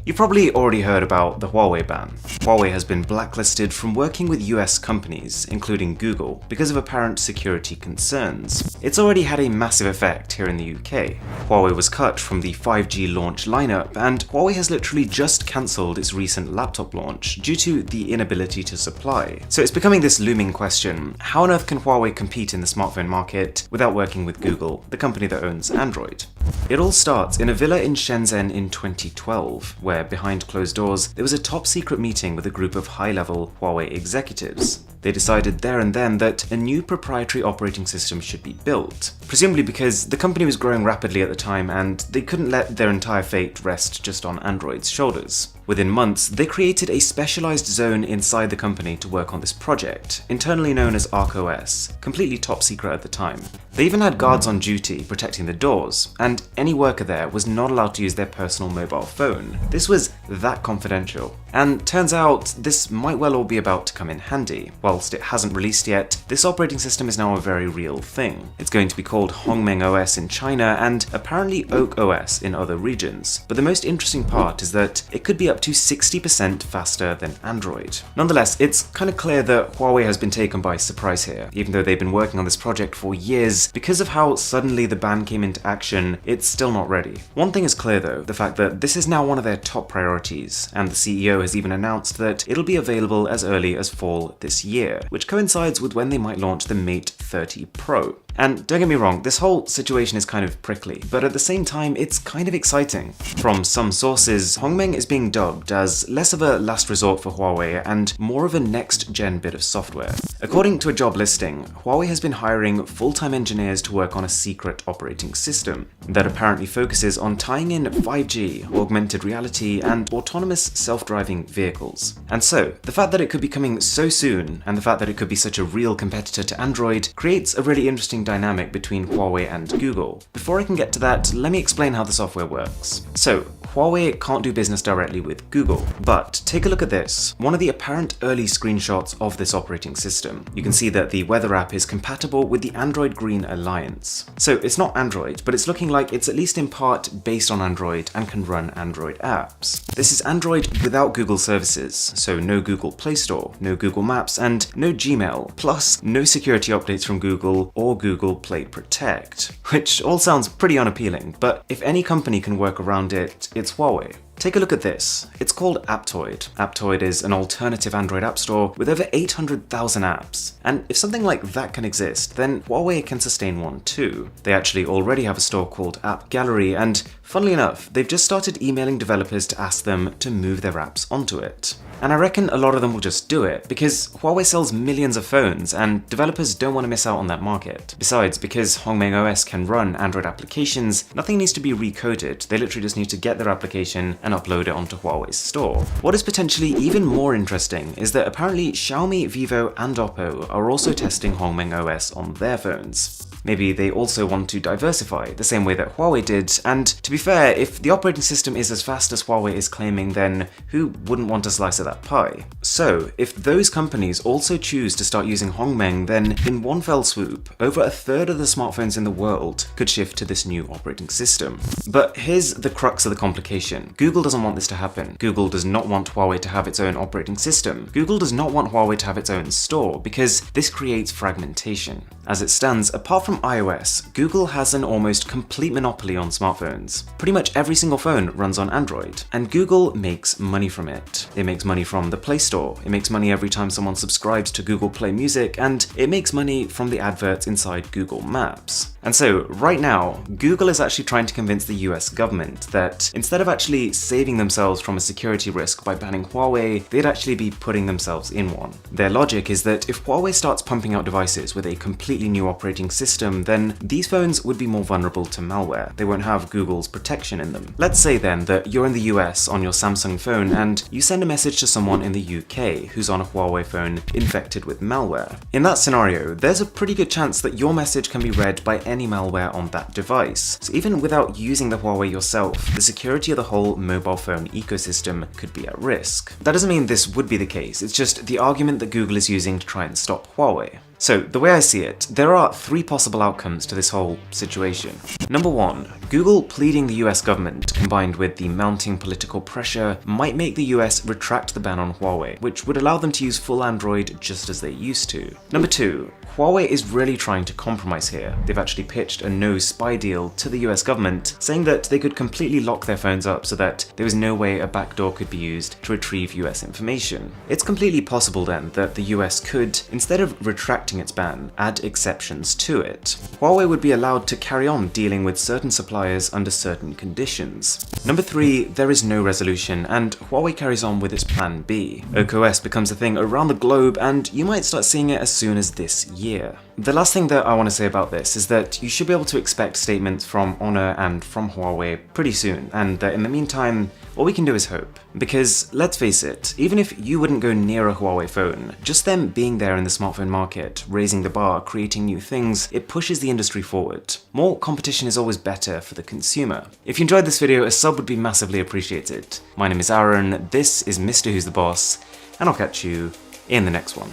You've probably already heard about the Huawei ban. Huawei has been blacklisted from working with US companies, including Google, because of apparent security concerns. It's already had a massive effect here in the UK. Huawei was cut from the 5G launch lineup, and Huawei has literally just cancelled its recent laptop launch due to the inability to supply. So it's becoming this looming question: how on earth can Huawei compete in the smartphone market without working with Google, the company that owns Android? It all starts in a villa in Shenzhen in 2012, where behind closed doors there was a top secret meeting with a group of high-level Huawei executives. They decided there and then that a new proprietary operating system should be built, presumably because the company was growing rapidly at the time and they couldn't let their entire fate rest just on Android's shoulders. Within months, they created a specialized zone inside the company to work on this project, internally known as ArcOS, completely top secret at the time. They even had guards on duty protecting the doors, and any worker there was not allowed to use their personal mobile phone. This was that confidential. And turns out, this might well all be about to come in handy. Whilst it hasn't released yet, this operating system is now a very real thing. It's going to be called Hongmeng OS in China and apparently Oak OS in other regions. But the most interesting part is that it could be up to 60% faster than Android. Nonetheless, it's kind of clear that Huawei has been taken by surprise here. Even though they've been working on this project for years, because of how suddenly the ban came into action, it's still not ready. One thing is clear though, the fact that this is now one of their top priorities, and the CEO has even announced that it'll be available as early as fall this year, which coincides with when they might launch the Mate 30 Pro. And don't get me wrong, this whole situation is kind of prickly, but at the same time, it's kind of exciting. From some sources, Hongmeng is being dubbed as less of a last resort for Huawei and more of a next-gen bit of software. According to a job listing, Huawei has been hiring full-time engineers to work on a secret operating system that apparently focuses on tying in 5G, augmented reality, and autonomous self-driving vehicles. And so, the fact that it could be coming so soon, and the fact that it could be such a real competitor to Android, creates a really interesting dynamic between Huawei and Google. Before I can get to that, let me explain how the software works. So, Huawei can't do business directly with Google, but take a look at this, one of the apparent early screenshots of this operating system. You can see that the weather app is compatible with the Android Green Alliance. So it's not Android, but it's looking like it's at least in part based on Android and can run Android apps. This is Android without Google services, so no Google Play Store, no Google Maps, and no Gmail, plus no security updates from Google or Google Play Protect, which all sounds pretty unappealing, but if any company can work around it, it's Huawei. Take a look at this. It's called Aptoide. Aptoide is an alternative Android app store with over 800,000 apps. And if something like that can exist, then Huawei can sustain one too. They actually already have a store called App Gallery, and funnily enough, they've just started emailing developers to ask them to move their apps onto it. And I reckon a lot of them will just do it, because Huawei sells millions of phones, and developers don't want to miss out on that market. Besides, because Hongmeng OS can run Android applications, nothing needs to be recoded. They literally just need to get their application and upload it onto Huawei's store. What is potentially even more interesting is that apparently Xiaomi, Vivo, and Oppo are also testing Hongmeng OS on their phones. Maybe they also want to diversify, the same way that Huawei did, and to be fair, if the operating system is as fast as Huawei is claiming, then who wouldn't want a slice of that pie? So, if those companies also choose to start using Hongmeng, then in one fell swoop, over a third of the smartphones in the world could shift to this new operating system. But here's the crux of the complication. Google doesn't want this to happen. Google does not want Huawei to have its own operating system. Google does not want Huawei to have its own store, because this creates fragmentation. As it stands, apart from iOS, Google has an almost complete monopoly on smartphones. Pretty much every single phone runs on Android, and Google makes money from it. It makes money from the Play Store, it makes money every time someone subscribes to Google Play Music, and it makes money from the adverts inside Google Maps. And so, right now, Google is actually trying to convince the US government that instead of actually saving themselves from a security risk by banning Huawei, they'd actually be putting themselves in one. Their logic is that if Huawei starts pumping out devices with a completely new operating system, then these phones would be more vulnerable to malware. They won't have Google's protection in them. Let's say then that you're in the US on your Samsung phone and you send a message to someone in the UK who's on a Huawei phone infected with malware. In that scenario, there's a pretty good chance that your message can be read by any malware on that device. So even without using the Huawei yourself, the security of the whole mobile phone ecosystem could be at risk. That doesn't mean this would be the case, it's just the argument that Google is using to try and stop Huawei. So, the way I see it, there are three possible outcomes to this whole situation. Number one, Google pleading the US government combined with the mounting political pressure might make the US retract the ban on Huawei, which would allow them to use full Android just as they used to. Number two, Huawei is really trying to compromise here. They've actually pitched a no spy deal to the US government, saying that they could completely lock their phones up so that there was no way a backdoor could be used to retrieve US information. It's completely possible then that the US could, instead of retracting its ban, add exceptions to it. Huawei would be allowed to carry on dealing with certain suppliers under certain conditions. Number three, there is no resolution, and Huawei carries on with its plan B. OKOS becomes a thing around the globe, and you might start seeing it as soon as this year. The last thing that I want to say about this is that you should be able to expect statements from Honor and from Huawei pretty soon, and that in the meantime, all we can do is hope. Because, let's face it, even if you wouldn't go near a Huawei phone, just them being there in the smartphone market, raising the bar, creating new things, it pushes the industry forward. More competition is always better for the consumer. If you enjoyed this video, a sub would be massively appreciated. My name is Aaron, this is Mr. Who's the Boss, and I'll catch you in the next one.